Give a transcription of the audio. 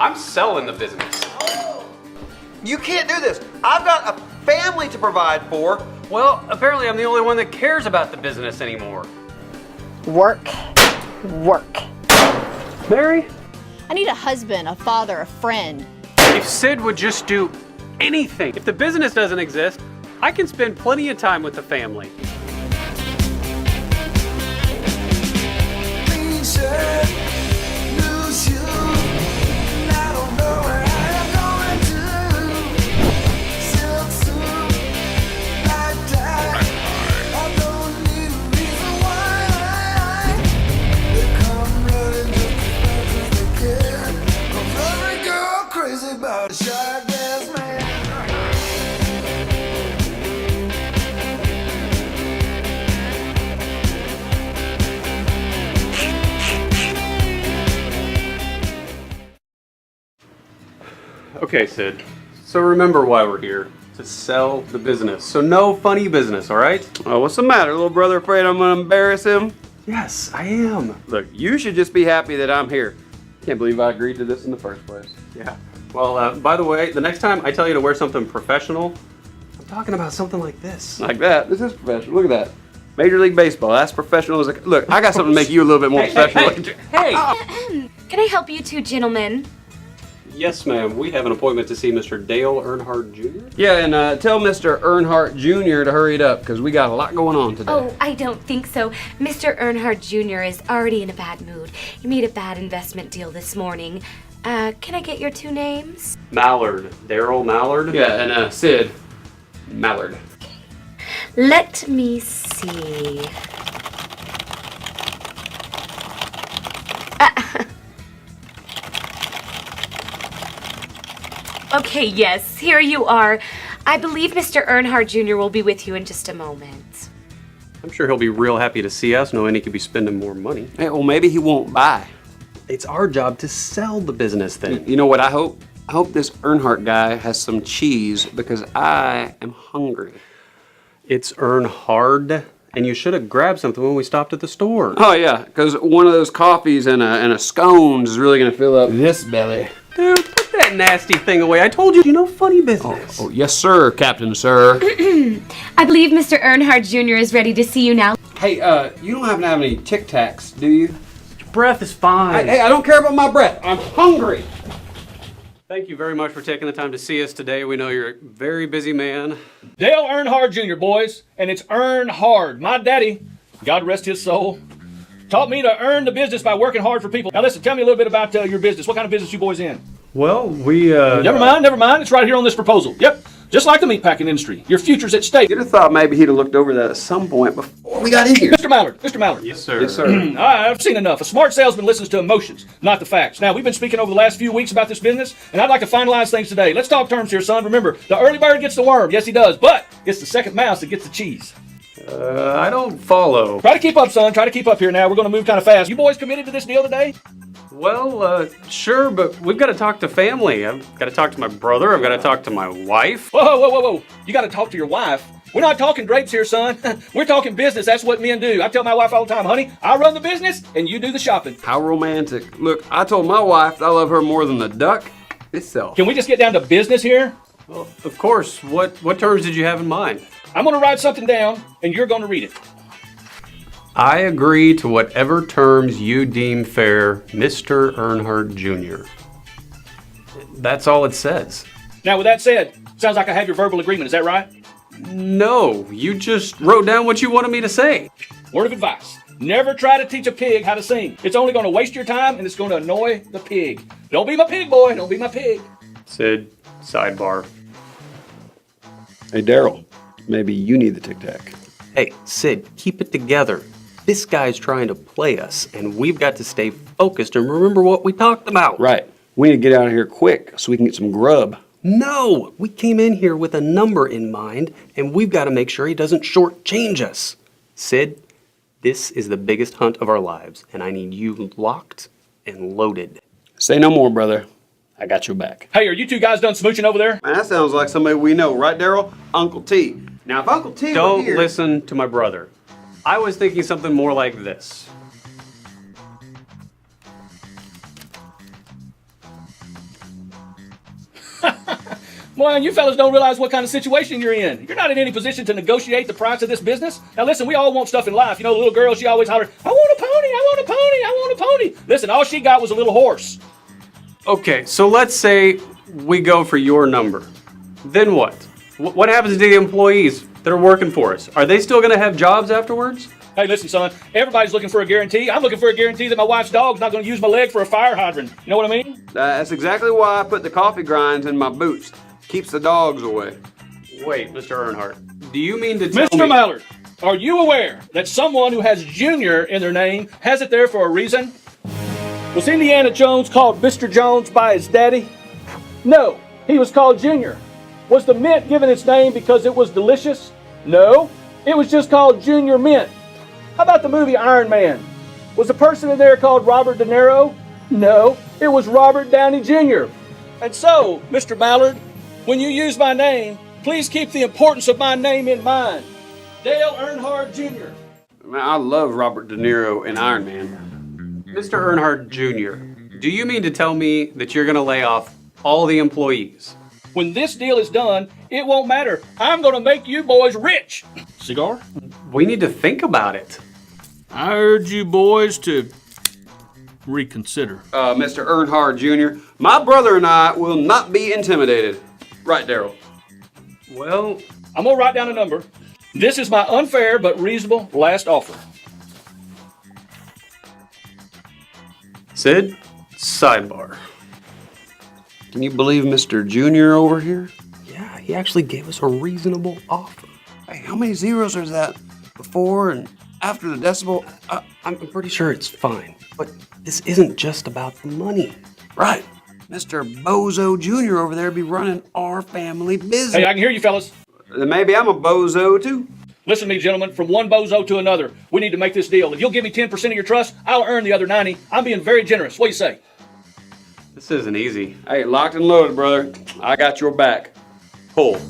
I'm selling the business. You can't do this. I've got a family to provide for. Well, apparently I'm the only one that cares about the business anymore. Work. Work. Mary? I need a husband, a father, a friend. If Sid would just do anything. If the business doesn't exist, I can spend plenty of time with the family. Okay, Sid. So remember why we're here. To sell the business. So no funny business, all right? Oh, what's the matter? Little brother afraid I'm gonna embarrass him? Yes, I am. Look, you should just be happy that I'm here. Can't believe I agreed to this in the first place. Yeah. Well, by the way, the next time I tell you to wear something professional, I'm talking about something like this. Like that? This is professional. Look at that. Major League Baseball. That's professional as a... Look, I got something to make you a little bit more professional. Hey! Can I help you two gentlemen? Yes, ma'am. We have an appointment to see Mr. Dale Earnhardt Jr. Yeah, and tell Mr. Earnhardt Jr. to hurry it up, because we got a lot going on today. Oh, I don't think so. Mr. Earnhardt Jr. is already in a bad mood. He made a bad investment deal this morning. Can I get your two names? Mallard. Daryl Mallard? Yeah, and Sid Mallard. Okay. Let me see. Okay, yes, here you are. I believe Mr. Earnhardt Jr. will be with you in just a moment. I'm sure he'll be real happy to see us, knowing he could be spending more money. Hey, well, maybe he won't buy. It's our job to sell the business then. You know what I hope? I hope this Earnhardt guy has some cheese, because I am hungry. It's Earnhardt, and you should have grabbed something when we stopped at the store. Oh, yeah, because one of those coffees and a scones is really going to fill up this belly. Dude, put that nasty thing away. I told you know funny business. Oh, yes, sir, Captain, sir. I believe Mr. Earnhardt Jr. is ready to see you now. Hey, you don't happen to have any Tic Tacs, do you? Your breath is fine. Hey, I don't care about my breath. I'm hungry. Thank you very much for taking the time to see us today. We know you're a very busy man. Dale Earnhardt Jr., boys, and it's earn hard. My daddy, God rest his soul, taught me to earn the business by working hard for people. Now listen, tell me a little bit about your business. What kind of business you boys in? Well, we, Never mind. It's right here on this proposal. Yep, just like the meatpacking industry. Your future's at stake. You'd have thought maybe he'd have looked over that at some point before we got in here. Mr. Mallard. Yes, sir. Yes, sir. I've seen enough. A smart salesman listens to emotions, not the facts. Now, we've been speaking over the last few weeks about this business, and I'd like to finalize things today. Let's talk terms here, son. Remember, the early bird gets the worm. Yes, he does. But it's the second mouse that gets the cheese. I don't follow. Try to keep up, son. Try to keep up here now. We're going to move kind of fast. You boys committed to this deal today? Well, sure, but we've got to talk to family. I've got to talk to my brother. I've got to talk to my wife. Whoa. You got to talk to your wife. We're not talking grapes here, son. We're talking business. That's what men do. I tell my wife all the time, honey, I run the business and you do the shopping. How romantic. Look, I told my wife I love her more than the duck itself. Can we just get down to business here? Well, of course. What terms did you have in mind? I'm going to write something down and you're going to read it. I agree to whatever terms you deem fair, Mr. Earnhardt Jr. That's all it says. Now, with that said, sounds like I have your verbal agreement. Is that right? No, you just wrote down what you wanted me to say. Word of advice. Never try to teach a pig how to sing. It's only going to waste your time and it's going to annoy the pig. Don't be my pig, boy. Don't be my pig. Sid, sidebar. Hey, Daryl, maybe you need the Tic Tac. Hey, Sid, keep it together. This guy's trying to play us, and we've got to stay focused and remember what we talked about. Right. We need to get out of here quick so we can get some grub. No, we came in here with a number in mind, and we've got to make sure he doesn't shortchange us. Sid, this is the biggest hunt of our lives, and I need you locked and loaded. Say no more, brother. I got your back. Hey, are you two guys done smooching over there? Man, that sounds like somebody we know, right, Daryl? Uncle T. Now, if Uncle T Don't were here... listen to my brother. I was thinking something more like this. Boy, you fellas don't realize what kind of situation you're in. You're not in any position to negotiate the price of this business. Now listen, we all want stuff in life. You know, the little girl, she always hollered, I want a pony, I want a pony, I want a pony. Listen, all she got was a little horse. Okay, so let's say we go for your number. Then what? What happens to the employees that are working for us? Are they still going to have jobs afterwards? Hey, listen, son, everybody's looking for a guarantee. I'm looking for a guarantee that my wife's dog's not going to use my leg for a fire hydrant. You know what I mean? That's exactly why I put the coffee grinds in my boots. Keeps the dogs away. Wait, Mr. Earnhardt, do you mean to tell Mr. me... Mallard, are you aware that someone who has Junior in their name has it there for a reason? Was Indiana Jones called Mr. Jones by his daddy? No, he was called Junior. Was the mint given its name because it was delicious? No, it was just called Junior Mint. How about the movie Iron Man? Was the person in there called Robert De Niro? No, it was Robert Downey Jr. And so, Mr. Mallard, when you use my name, please keep the importance of my name in mind. Dale Earnhardt Jr. Man, I love Robert De Niro in Iron Man. Mr. Earnhardt Jr., do you mean to tell me that you're going to lay off all the employees? When this deal is done, it won't matter. I'm going to make you boys rich. Cigar? We need to think about it. I urge you boys to reconsider. Mr. Earnhardt Jr., my brother and I will not be intimidated. Right, Daryl? Well, I'm going to write down a number. This is my unfair but reasonable last offer. Sid, sidebar. Can you believe Mr. Jr. over here? Yeah, he actually gave us a reasonable offer. Hey, how many zeros is that before and after the decimal? I'm pretty sure it's fine, but this isn't just about the money. Right. Mr. Bozo Jr. over there be running our family business. Hey, I can hear you fellas. Then maybe I'm a bozo too. Listen to me, gentlemen. From one bozo to another, we need to make this deal. If you'll give me 10% of your trust, I'll earn the other 90. I'm being very generous. What do you say? This isn't easy. Hey, locked and loaded, brother. I got your back. Pull.